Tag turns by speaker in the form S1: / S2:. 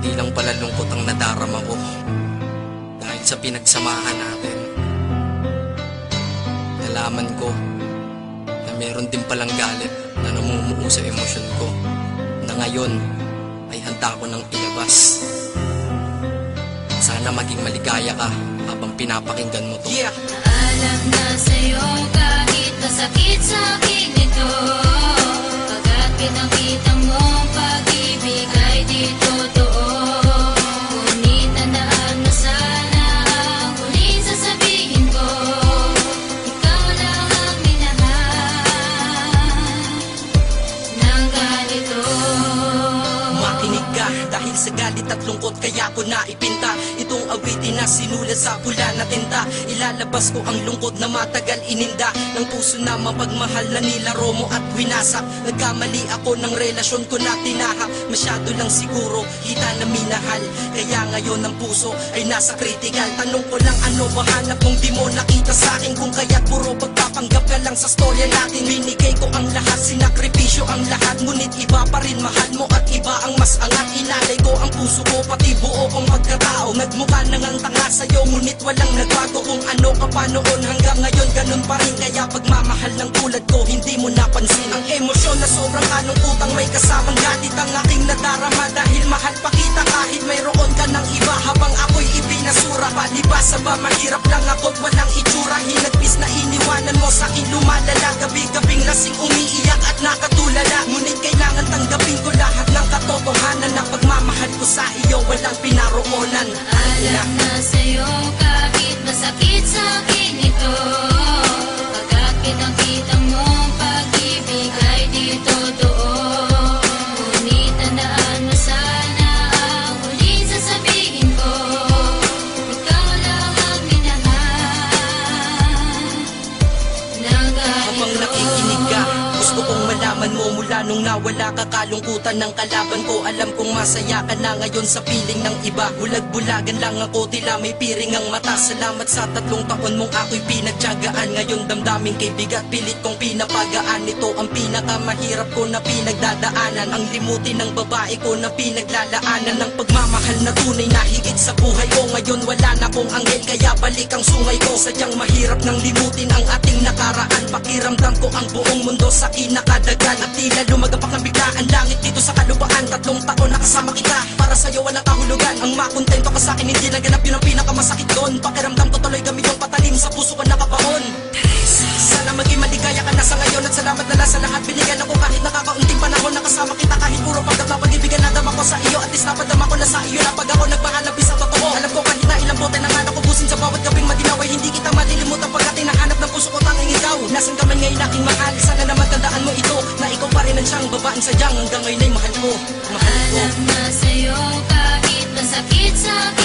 S1: Hindi lang pala lungkot ang nadarama ko dahil sa pinagsamahan natin. Nalaman ko na meron din palang galit na namumuo sa emosyon ko, na ngayon ay handa ko nang ilabas. Sana maging maligaya ka habang pinapakinggan mo to.
S2: Yeah.
S3: Alam na sa'yo kahit masakit sa'kin ito, pagkat pinakita mo ang pag-ibig ay di totoo. Ngunit tandaan mo sana ang huling sasabihin ko, ikaw lang ang minahal ng ganito.
S2: Makinig ka, dahil sa galit at lungkot kaya ko naipinta itong awitin na sinulat sa pula na tinta. Ilalabas ko ang lungkot na matagal ininda ng puso na mapagmahal na nilaro mo at winasak. Nagkamali ako ng relasyon ko na tinahak, masyado lang siguro kita na minahal, kaya ngayon ang puso ay nasa critical. Tanong ko lang, ano ba hanap mong di mo nakita sa'kin? Kung kaya't puro pagpapanggap ka lang sa storya natin. Binigay ko ang lahat, sinakripisyo ang lahat, ngunit iba pa rin mahal mo at iba ang mas angat. Inalay ko ang puso ko, pati buo kong pagkatao. Nagmukha nang ang tanga sa'yo, ngunit walang nagbago. Kung ano ka pa noon hanggang ngayon ganun pa rin, kaya pagmamahal ng tulad ko hindi mo napansin. Ang emosyon na sobrang kalungkutang may kasamang galit ang aking nadarama, dahil mahal pa kita kahit mayroon ka ng iba. Habang ako'y ibinasura, palibasa ba mahirap lang ako't walang itsura. Hinagpis na iniwanan mo sa'kin lumalala, gabi-gabing lasing umiiyak at nakatulala. Ngunit kailangan tanggapin ko lahat ng katotohanan, na pagmamahal ko sa iyo walang pinaroonan.
S3: Alam na sa'yo kahit masakit sa'kin ito, pagkat pinakita mo ang pag-ibig ay di totoo. Ngunit tandaan mo sana ang huling sasabihin ko, ikaw lang ang minahal ng
S2: Habang nakikinig ka, gusto kong malaman mo mula nung nawala ka, kalungkutan ng kalaban ko. Alam kong masaya ka na ngayon sa piling ng iba. Bulag-bulagan lang ako, tila may piring ang mata. Salamat sa 3 taon mong ako'y pinagtiyagaan. Ngayon damdaming kay bigat, pilit kong pinapagaan. Ito ang pinakamahirap ko na pinagdadaanan, ang limutin ng babae ko na pinaglalaanan. Ng pagmamahal na tunay na higit sa buhay ko. Ngayon wala na kong anghel, kaya balik ang sungay ko. Sadyang mahirap nang limutin ang ating nakaraan. Pakiramdam ko ang buong mundo sa kinakadagan, at tila lumagapak ng biglaan langit dito sa kalupaan. 3 taon nakasama kita, para sa'yo walang kahulugan. Ang makontento ka sa'kin, hindi naganap, yun ang pinakamasakit doon. Pakiramdam ko tuloy kami yung patalim, sa puso ko nakapaon. Sana maging maligaya ka na sa ngayon, at salamat na lang sa lahat binigyan ako. Kahit nakakaunting panahon nakasama kita, kahit puro pagkat na pag-ibigan nadama ko sa iyo. At least napadama ko na sa iyo na pag ako nagpahanap sa totoo. Alam ko kahit na ilang bote ng anak ko busin sa bawat gabing madinaw, ay hindi kita malilimutan pagkat hinahanap ng puso ko tanging ikaw. Nasaan ka man ngayon aking mahal, sana naman tandaan mo ito, na ikaw pa rin ang siyang babaeng sadyang hanggang ngayon ay mahal ko. Mahal ko.
S3: Alam na sa'yo kahit masakit sa'kin